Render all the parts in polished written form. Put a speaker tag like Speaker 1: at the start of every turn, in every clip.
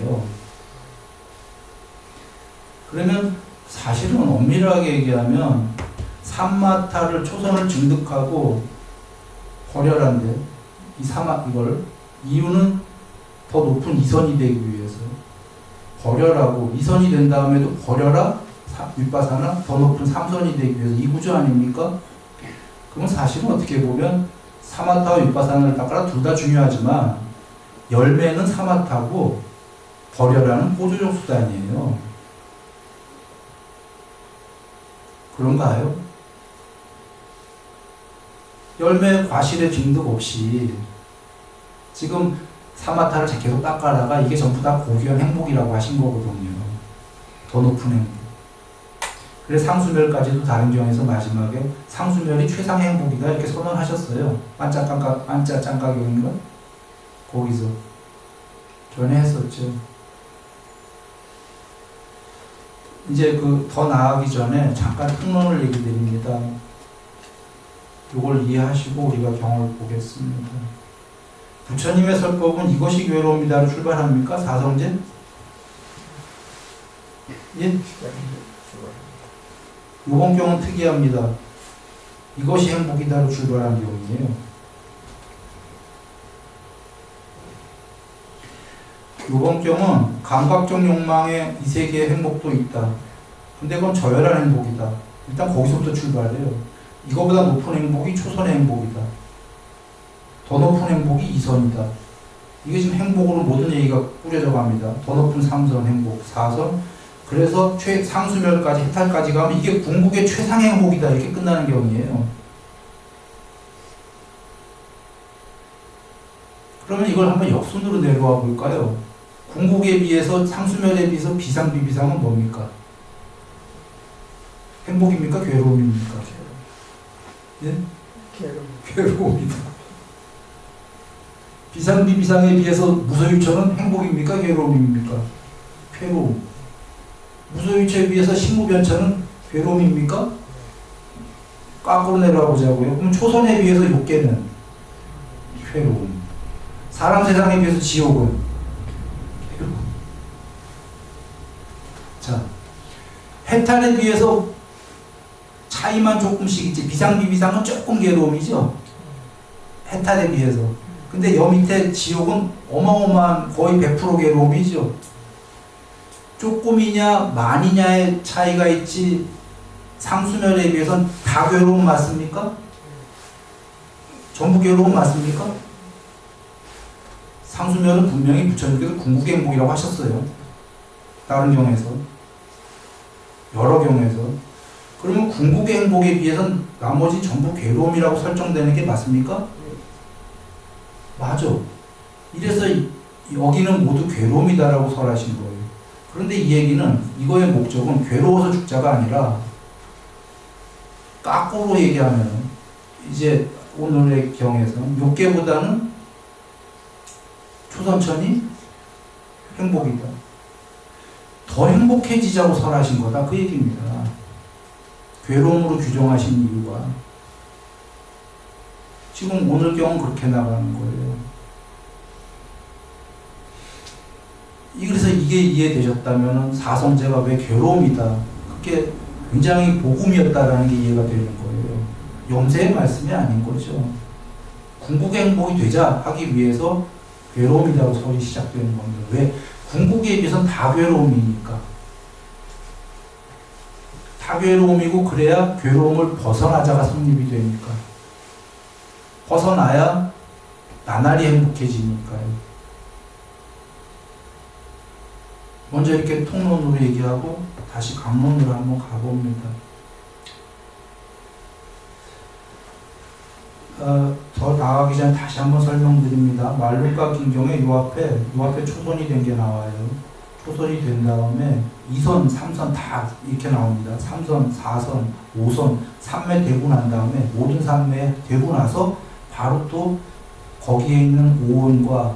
Speaker 1: 거예요. 그러면 사실은 엄밀하게 얘기하면 삼마타를 초선을 증득하고 버려란데 이걸 이유는 더 높은 이선이 되기 위해서 버려라고 이선이 된 다음에도 버려라 윗바사나 더 높은 삼선이 되기 위해서 이 구조 아닙니까? 그러면 사실은 어떻게 보면 사마타와 윗바사나를 닦아라 둘 다 중요하지만 열매는 사마타고 버려라는 보조적 수단이에요. 그런가요? 열매 과실의 징득 없이 지금 사마타를 계속 닦아다가 이게 전부 다 고귀한 행복이라고 하신 거거든요. 더 높은 행복. 그래서 상수멸까지도 다른 경우에서 마지막에 상수멸이 최상의 행복이다 이렇게 선언하셨어요. 반짜짱가경인가? 거기서 전에 했었죠. 이제 더 나아가기 전에 잠깐 특론을 얘기 드립니다. 이걸 이해하시고 우리가 경을 보겠습니다. 부처님의 설법은 이것이 괴로움이다로 출발합니까? 사성제? 예? 이번 경은 특이합니다. 이것이 행복이다로 출발한 경우이에요. 이번 경은 감각적 욕망에 이 세계의 행복도 있다. 근데 그건 저열한 행복이다. 일단 거기서부터 출발해요. 이거보다 높은 행복이 초선의 행복이다. 더 높은 행복이 이선이다. 이게 지금 행복으로 모든 얘기가 꾸려져 갑니다. 더 높은 삼선 행복, 사선. 그래서 상수멸까지, 해탈까지 가면 이게 궁극의 최상의 행복이다. 이렇게 끝나는 경우이에요. 그러면 이걸 한번 역순으로 내려와 볼까요? 궁극에 비해서 상수멸에 비해서 비상비비상은 뭡니까? 행복입니까? 괴로움입니까? 예? 괴로움이다. 비상비비상에 비해서 무소유처는 행복입니까? 괴로움입니까? 괴로움. 무소유처에 비해서 식무변처는 괴로움입니까? 거꾸로 내려와 보자고요. 그럼 초선에 비해서 욕계는 괴로움. 사람 세상에 비해서 지옥은 괴로움. 자, 해탈에 비해서 차이만 조금씩 있지. 비상비비상은 조금 괴로움이죠. 해탈에 비해서. 근데 여 밑에 지옥은 어마어마한 거의 100% 괴로움이죠. 조금이냐 많이냐의 차이가 있지 상수멸에 비해서는 다 괴로움 맞습니까? 전부 괴로움 맞습니까? 상수멸은 분명히 부처님께서 궁극행복이라고 하셨어요. 다른 경우에서. 여러 경우에서. 그러면 궁극의 행복에 비해서는 나머지 전부 괴로움이라고 설정되는 게 맞습니까? 맞아. 이래서 여기는 모두 괴로움이다라고 설하신 거예요. 그런데 이 얘기는 이거의 목적은 괴로워서 죽자가 아니라 거꾸로 얘기하면 이제 오늘의 경에서 욕계보다는 초선천이 행복이다. 더 행복해지자고 설하신 거다. 그 얘기입니다. 괴로움으로 규정하신 이유가 지금 오늘 경은 그렇게 나가는 거예요. 그래서 이게 이해되셨다면 사성제가 왜 괴로움이다. 그게 굉장히 복음이었다라는 게 이해가 되는 거예요. 염세의 말씀이 아닌 거죠. 궁극의 행복이 되자 하기 위해서 괴로움이라고 설이 시작되는 겁니다. 왜? 궁극에 비해서는 다 괴로움이니까. 다 괴로움이고 그래야 괴로움을 벗어나자가 성립이 되니까. 벗어나야 나날이 행복해지니까요. 먼저 이렇게 통론으로 얘기하고 다시 강론으로 한번 가봅니다. 더 나가기 전에 다시 한번 설명드립니다. 말룸과 긴경에 요 앞에 초선이 된 게 나와요. 초선이 된 다음에 2선, 3선 다 이렇게 나옵니다. 3선, 4선, 5선, 3매 되고 난 다음에 모든 3매 되고 나서 바로 또 거기에 있는 5원과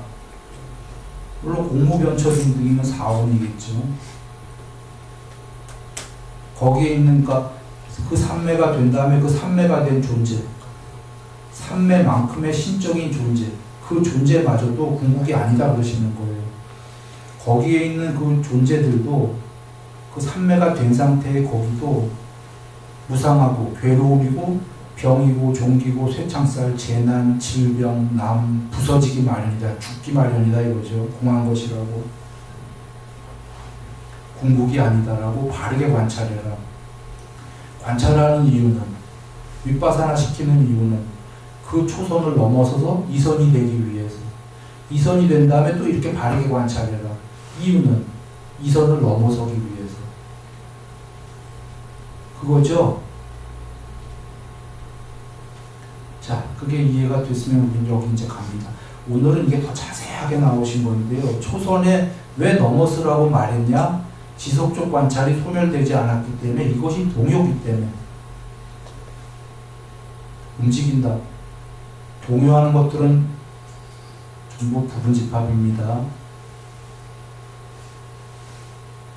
Speaker 1: 물론 공무변처 등등이면 4원이겠죠. 거기에 있는 그 3매가 된 다음에 그 3매가 된 존재 3매만큼의 신적인 존재 그 존재마저도 궁극이 아니다 그러시는 거예요. 거기에 있는 그 존재들도 그 삼매가 된 상태의 거기도 무상하고 괴로움이고 병이고 종기고 쇠창살 재난 질병 남 부서지기 마련이다 죽기 마련이다 이거죠. 공한 것이라고 궁극이 아니다라고 바르게 관찰해라. 관찰하는 이유는 윗바사나 시키는 이유는 그 초선을 넘어서서 이선이 되기 위해서 이선이 된 다음에 또 이렇게 바르게 관찰해라. 이유는 이선을 넘어서기 위해서 그거죠. 자, 그게 이해가 됐으면 우리는 여기 이제 갑니다. 오늘은 이게 더 자세하게 나오신 건데요. 초선에 왜 넘어서라고 말했냐? 지속적 관찰이 소멸되지 않았기 때문에 이것이 동요이기 때문에 움직인다. 동요하는 것들은 전부 부분집합입니다.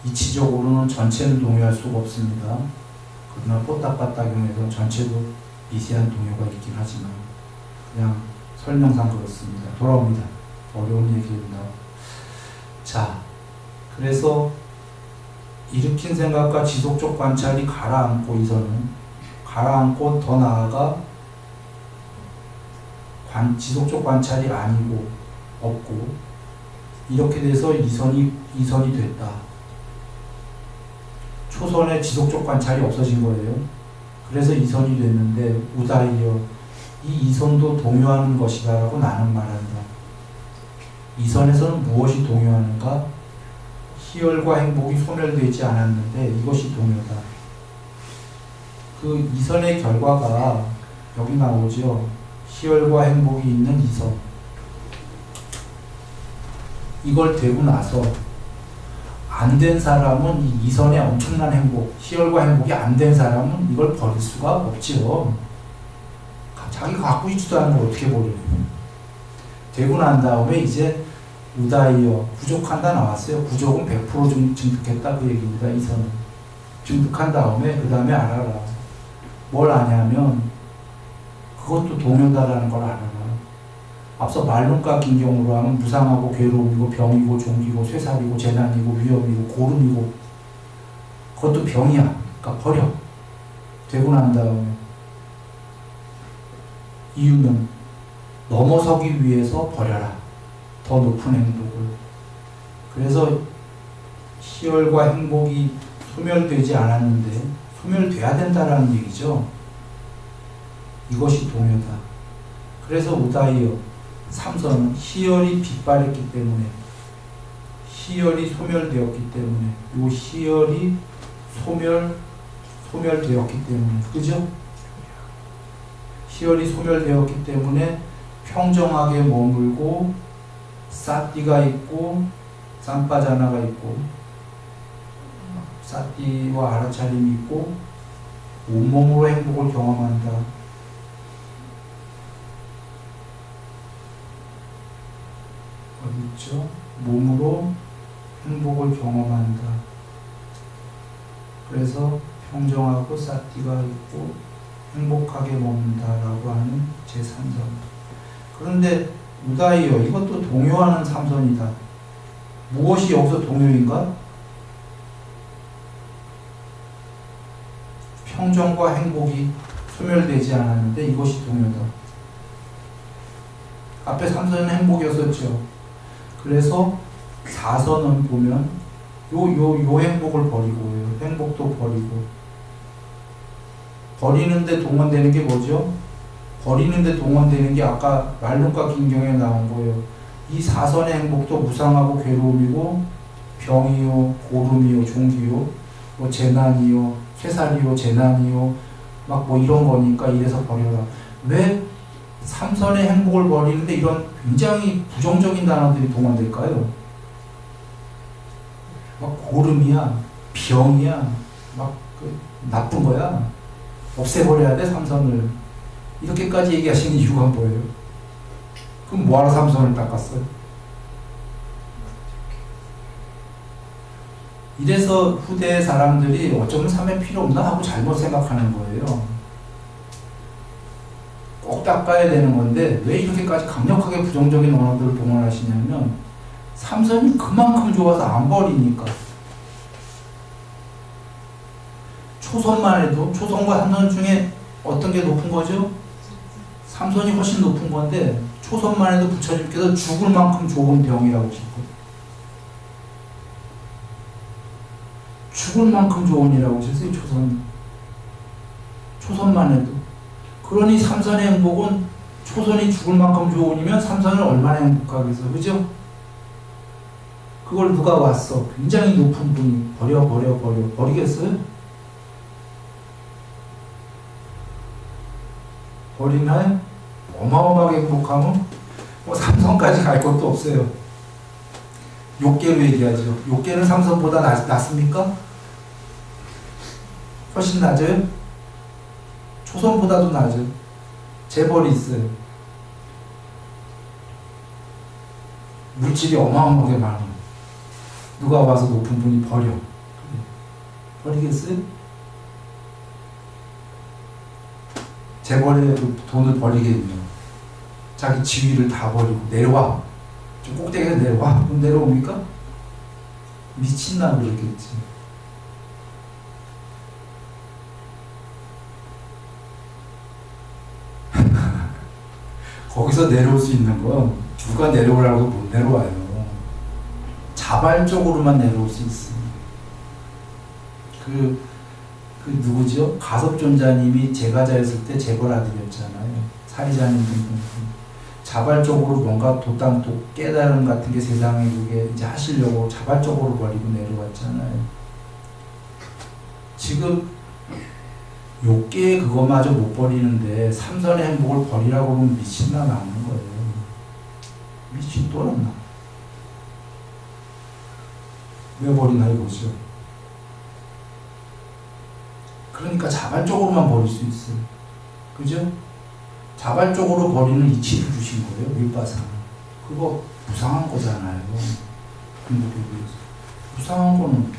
Speaker 1: 이치적으로는 전체는 동요할 수가 없습니다. 그러나 뽀딱빠딱용에서 전체도 미세한 동요가 있긴 하지만 그냥 설명상 그렇습니다. 돌아옵니다. 어려운 얘기입니다. 자, 그래서 일으킨 생각과 지속적 관찰이 가라앉고 이선은 가라앉고 더 나아가 지속적 관찰이 아니고 없고 이렇게 돼서 이선이 됐다. 초선의 지속적 관찰이 없어진 거예요. 그래서 이선이 됐는데 우다이여 이 이선도 동요하는 것이다 라고 나는 말한다. 이선에서는 무엇이 동요하는가? 희열과 행복이 소멸되지 않았는데 이것이 동요다. 그 이선의 결과가 여기 나오죠. 희열과 행복이 있는 이선. 이걸 되고 나서 안 된 사람은 이 이선의 엄청난 행복, 희열과 행복이 안 된 사람은 이걸 버릴 수가 없지요. 자기가 갖고 있지도 않은 걸 어떻게 버려요. 되고 난 다음에 이제 우다이어 부족한다 나왔어요. 부족은 100% 증득했다 그 얘기입니다. 이선은 증득한 다음에 그 다음에 알아라. 뭘 아냐면 그것도 동요다라는 걸 알아라. 앞서 말론 깎인 경우로 하면 무상하고 괴로움이고 병이고 종기고 쇠살이고 재난이고 위험이고 고름이고 그것도 병이야. 그러니까 버려. 되고 난 다음에 이유는 넘어서기 위해서 버려라. 더 높은 행복을. 그래서 희열과 행복이 소멸되지 않았는데 소멸돼야 된다라는 얘기죠. 이것이 동요다. 그래서 우다이어 삼선은 희열이 빗발했기 때문에 희열이 소멸되었기 때문에 요 희열이 소멸되었기 때문에 그죠? 희열이 소멸되었기 때문에 평정하게 머물고 사띠가 있고 쌈바자나가 있고 사띠와 알아차림이 있고 온몸으로 행복을 경험한다. 어디 있죠? 몸으로 행복을 경험한다. 그래서 평정하고 사띠가 있고 행복하게 머문다라고 하는 제3선. 그런데 우다이어 이것도 동요하는 삼선이다. 무엇이 여기서 동요인가? 평정과 행복이 소멸되지 않았는데 이것이 동요다. 앞에 3선은 행복이었었죠. 그래서 4선은 보면 요 행복을 버리고 행복도 버리고 버리는데 동원되는 게 뭐죠? 버리는데 동원되는 게 아까 말론과 긴경에 나온 거예요. 이 4선의 행복도 무상하고 괴로움이고 병이요 고름이요 종기요 뭐 재난이요 쇠살이요 재난이요 막 뭐 이런 거니까 이래서 버려라. 왜 3선의 행복을 버리는데 이런 굉장히 부정적인 단어들이 동원될까요? 막 고름이야 병이야 막 나쁜 거야 없애버려야 돼 3선을 이렇게까지 얘기하시는 이유가 뭐예요? 그럼 뭐하러 3선을 닦았어요? 이래서 후대 사람들이 어쩌면 3회 필요 없나 하고 잘못 생각하는 거예요. 꼭 닦아야 되는 건데 왜 이렇게까지 강력하게 부정적인 언어들을 동원하시냐면 삼선이 그만큼 좋아서 안 버리니까. 초선만 해도 초선과 삼선 중에 어떤 게 높은 거죠? 삼선이 훨씬 높은 건데 초선만 해도 부처님께서 죽을 만큼 좋은 병이라고 짓고 죽을 만큼 좋은이라고 하셨어요. 초선만 해도. 그러니 삼선의 행복은 초선이 죽을 만큼 좋은이면 삼선은 얼마나 행복하겠어. 그죠? 그걸 누가 왔어? 굉장히 높은 분이 버리겠어요? 버리나요? 어마어마하게 행복하면 뭐 삼선까지 갈 것도 없어요. 욕계로 얘기하죠. 욕계는 삼선보다 낫습니까? 훨씬 낮아요? 초선보다도 낮아요. 재벌이 있어요. 물질이 어마어마하게 많아. 누가 와서 높은 분이 버리겠어요? 재벌의 돈을 버리겠네요. 자기 지위를 다 버리고 내려와. 좀 꼭대기에서 내려와. 그럼 내려옵니까? 미친나 그러겠지. 거기서 내려올 수 있는 건 누가 내려오라고 못 내려와요. 자발적으로만 내려올 수 있어요. 그 누구죠? 가섭존자님이 제가자였을 때 재벌 아들이었잖아요. 사리자님 등등. 자발적으로 뭔가 깨달음 같은 게 세상에 그게 이제 하시려고 자발적으로 버리고 내려왔잖아요. 지금 욕계에 그거마저 못 버리는데 삼선의 행복을 버리라고 하면 미친나 나오는 거예요. 미친 또랐나? 왜 버리나 이거죠. 그러니까 자발적으로만 버릴 수 있어요. 그죠? 자발적으로 버리는 이치를 주신 거예요. 밀바상. 그거 부상한 거잖아요. 행복에 비해서. 부상한 거는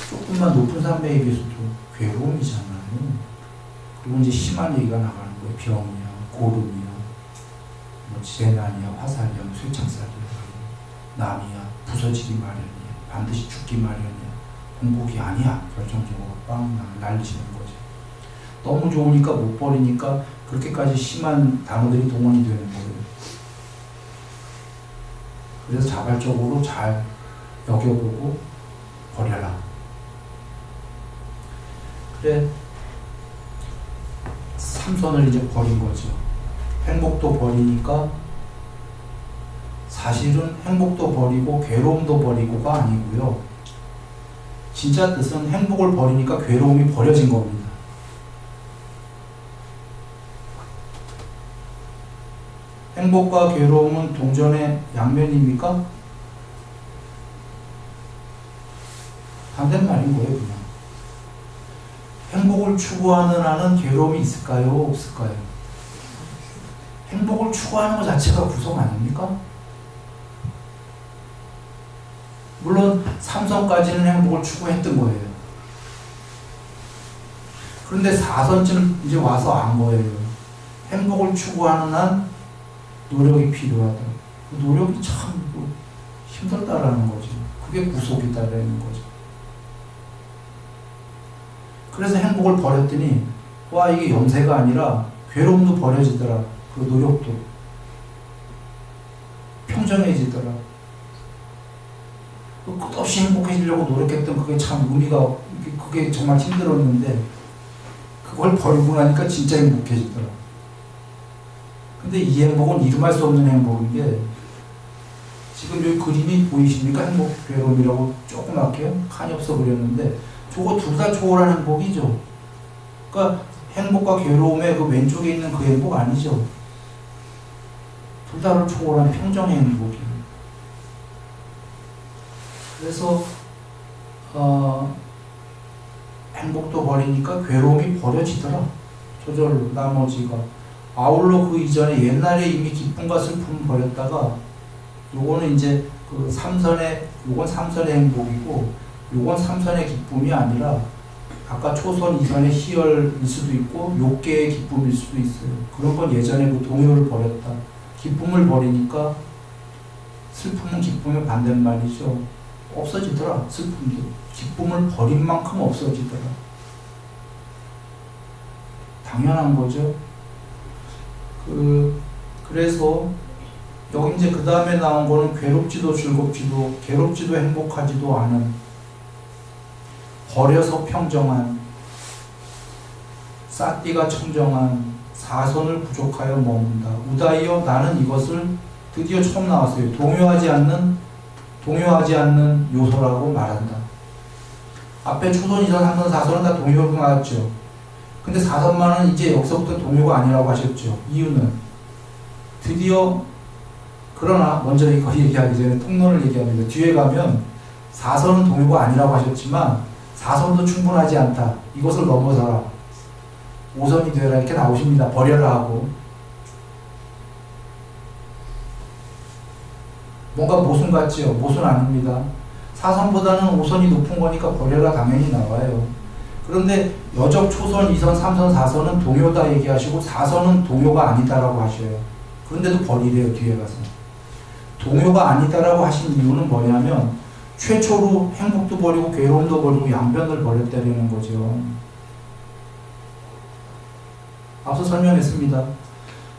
Speaker 1: 조금만 높은 산매에 비해서도 괴로움이잖아요. 그리고 이제 심한 얘기가 나가는 거예요. 병이야, 고름이야, 뭐 재난이야, 화살이야, 쇠창살이야, 남이야, 부서지기 마련이야, 반드시 죽기 마련이야, 공복이 아니야. 결정적으로 빵 날리시는 거죠. 너무 좋으니까 못 버리니까 그렇게까지 심한 단어들이 동원이 되는 거예요. 그래서 자발적으로 잘 여겨보고 버려라. 그래, 삼선을 이제 버린 거죠. 행복도 버리니까 사실은 행복도 버리고 괴로움도 버리고가 아니고요. 진짜 뜻은 행복을 버리니까 괴로움이 버려진 겁니다. 행복과 괴로움은 동전의 양면입니까? 반대말인 거예요, 그냥. 행복을 추구하는 한은 괴로움이 있을까요? 없을까요? 행복을 추구하는 것 자체가 구성 아닙니까? 물론 삼선까지는 행복을 추구했던 거예요. 그런데 사선쯤 이제 와서 안 거예요. 행복을 추구하는 한 노력이 필요하다. 그 노력이 참 힘들다라는 거죠. 그게 구속이다라는 거죠. 그래서 행복을 버렸더니 와, 이게 염세가 아니라 괴로움도 버려지더라. 그 노력도 평정해지더라. 끝없이 행복해지려고 노력했던 그게 참 의미가, 그게 정말 힘들었는데 그걸 버리고 나니까 진짜 행복해지더라. 근데 이 행복은 이름할 수 없는 행복인 게, 지금 여기 그림이 보이십니까? 행복, 괴로움이라고 조그맣게 칸이 없어 그렸는데 저거 둘 다 초월한 행복이죠. 그러니까 행복과 괴로움의 그 왼쪽에 있는 그 행복 아니죠. 둘 다를 초월한 평정의 행복이에요. 그래서 행복도 버리니까 괴로움이 버려지더라. 저절로 나머지가. 아울러 그 이전에 옛날에 이미 기쁨과 슬픔을 버렸다가 요거는 이제 그 삼선의, 요건 삼선의 행복이고 요건 삼선의 기쁨이 아니라 아까 초선 이선의 희열일 수도 있고 욕계의 기쁨일 수도 있어요. 그런 건 예전에 그 동요를 버렸다. 기쁨을 버리니까 슬픔은 기쁨의 반대말이죠. 없어지더라. 슬픔도. 기쁨을 버린 만큼 없어지더라. 당연한 거죠. 그래서 여기 이제 그 다음에 나온 거는 괴롭지도 즐겁지도 괴롭지도 행복하지도 않은, 버려서 평정한, 쌌띠가 청정한, 사선을 부족하여 머문다. 우다이여 나는 이것을 드디어 처음 나왔어요. 동요하지 않는 요소라고 말한다. 앞에 초선, 이선, 삼선, 사선은 다 동요로 나왔죠. 근데 사선만은 이제 여기서부터 동요가 아니라고 하셨죠. 이유는 드디어, 그러나 먼저 이거 얘기하기 전에 통론을 얘기합니다. 뒤에 가면 사선은 동요가 아니라고 하셨지만 사선도 충분하지 않다. 이것을 넘어서라. 5선이 되라 이렇게 나오십니다. 버려라 하고. 뭔가 모순 같지요? 모순 아닙니다. 4선보다는 5선이 높은 거니까 버려라 당연히 나와요. 그런데 여적, 초선, 2선, 3선, 4선은 동요다 얘기하시고 4선은 동요가 아니다라고 하셔요. 그런데도 버리래요. 뒤에 가서. 동요가 아니다라고 하신 이유는 뭐냐면 최초로 행복도 버리고 괴로움도 버리고 양변을 버렸다는 거죠. 앞서 설명했습니다.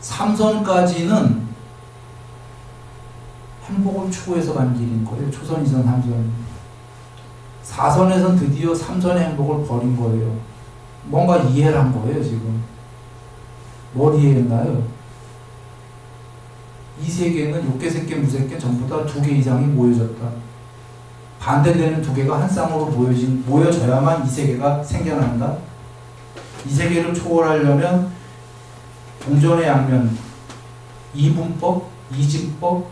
Speaker 1: 3선까지는 행복을 추구해서 간 길인 거예요. 초선, 2선, 3선. 4선에선 드디어 3선의 행복을 버린 거예요. 뭔가 이해를 한 거예요, 지금. 뭘 이해했나요? 이 세계는 욕계색계, 무색계 전부 다 2개 이상이 모여졌다. 반대되는 2개가 한 쌍으로 모여져야만 이 세계가 생겨난다. 이 세계를 초월하려면 동전의 양면, 이분법, 이진법,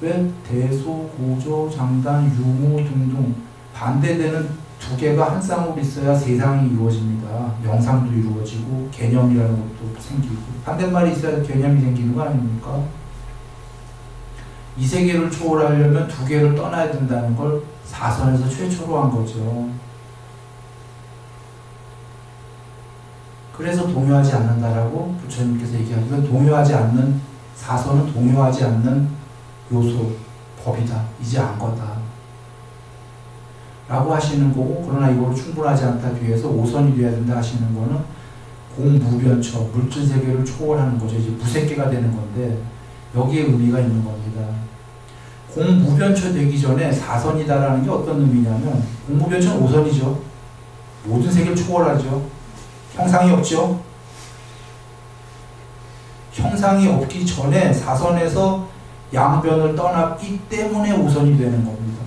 Speaker 1: 왜 대소, 고조, 장단, 유무 등등 반대되는 2개가 한 쌍으로 있어야 세상이 이루어집니다. 명상도 이루어지고 개념이라는 것도 생기고 반대말이 있어야 개념이 생기는 거 아닙니까? 이 세계를 초월하려면 2개를 떠나야 된다는 걸 4선에서 최초로 한 거죠. 그래서 동요하지 않는다라고 부처님께서 얘기하는, 이건 동요하지 않는, 4선은 동요하지 않는 요소, 법이다. 이제 안 거다. 라고 하시는 거고, 그러나 이거로 충분하지 않다 뒤에서 5선이 돼야 된다 하시는 거는 공무변처, 물질 세계를 초월하는 거죠. 이제 무색계가 되는 건데, 여기에 의미가 있는 겁니다. 공무변처 되기 전에 4선이다라는 게 어떤 의미냐면, 공무변처는 5선이죠. 모든 세계를 초월하죠. 형상이 없죠. 형상이 없기 전에 4선에서 양변을 떠났기 때문에 5선이 되는 겁니다.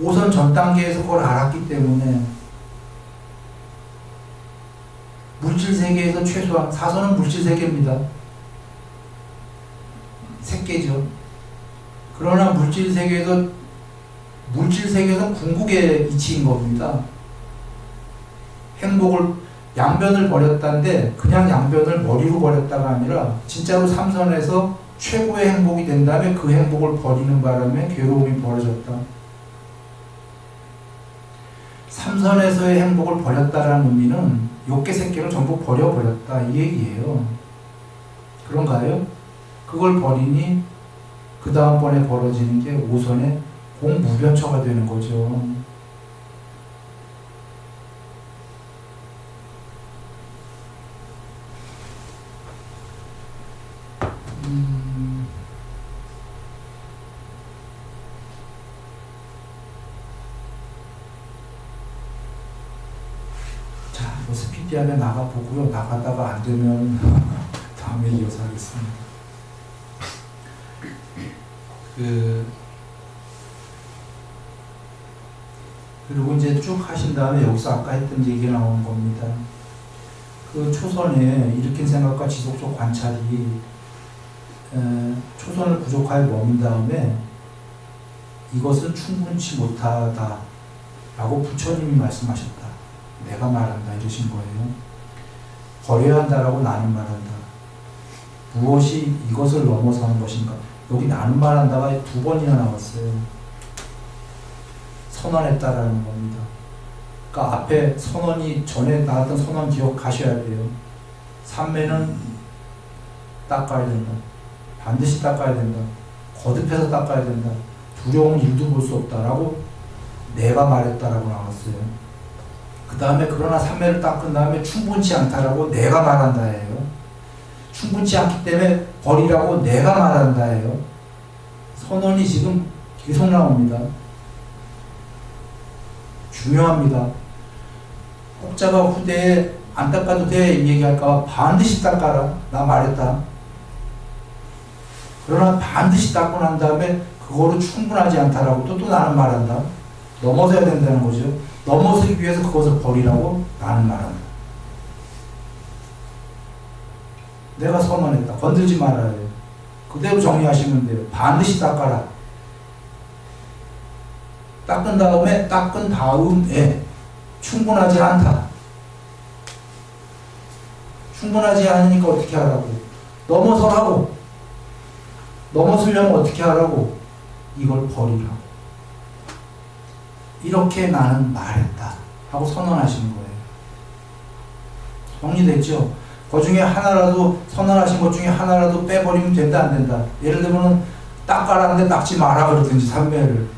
Speaker 1: 오선 전 단계에서 그걸 알았기 때문에 물질 세계에서 최소한 4선은 물질 세계입니다. 색계죠. 그러나 물질 세계에서 궁극의 이치인 겁니다. 행복을, 양변을 버렸다는데 그냥 양변을 머리로 버렸다가 아니라 진짜로 3선에서 최고의 행복이 된 다음에 그 행복을 버리는 바람에 괴로움이 벌어졌다. 3선에서의 행복을 버렸다라는 의미는 욕계 색계를 전부 버려버렸다 이 얘기예요. 그런가요? 그걸 버리니 그 다음번에 벌어지는 게 5선의 공무변처가 되는 거죠. 자, 뭐 스피디 안에 나가보고요. 나가다가 안 되면 다음에 이어서 하겠습니다. 그리고 이제 쭉 하신 다음에 여기서 아까 했던 얘기가 나오는 겁니다. 그 초선에 일으킨 생각과 지속적 관찰이 초선을 부족하여 머문 다음에 이것은 충분치 못하다 라고 부처님이 말씀하셨다. 내가 말한다 이러신 거예요. 버려야 한다라고 나는 말한다. 무엇이 이것을 넘어서는 것인가. 여기 나는 말한다가 2번이나 나왔어요. 선언했다라는 겁니다. 그러니까 앞에 선언이 전에 나왔던 선언 기억하셔야 돼요. 삼매는 닦아야 된다. 반드시 닦아야 된다. 거듭해서 닦아야 된다. 두려운 일도 볼 수 없다라고 내가 말했다라고 나왔어요. 그 다음에 그러나 삼매를 닦은 다음에 충분치 않다라고 내가 말한다예요. 충분치 않기 때문에 버리라고 내가 말한다예요. 선언이 지금 계속 나옵니다. 중요합니다. 혹자가 후대에 안 닦아도 돼 이 얘기할까 반드시 닦아라. 나 말했다. 그러나 반드시 닦고 난 다음에 그거로 충분하지 않다라고 또 나는 말한다. 넘어서야 된다는 거죠. 넘어서기 위해서 그것을 버리라고 나는 말한다. 내가 선언했다. 건들지 말아야 돼요. 그대로 정리하시면 돼요. 반드시 닦아라. 닦은 다음에 충분하지 않다. 충분하지 않으니까 어떻게 하라고? 넘어서라고. 넘어서려면 어떻게 하라고? 이걸 버리라고. 이렇게 나는 말했다. 하고 선언하시는 거예요. 정리됐죠? 그 중에 하나라도, 선언하신 것 중에 하나라도 빼버리면 된다, 안 된다? 예를 들면, 닦아라는데 닦지 마라 그러든지, 삼매를.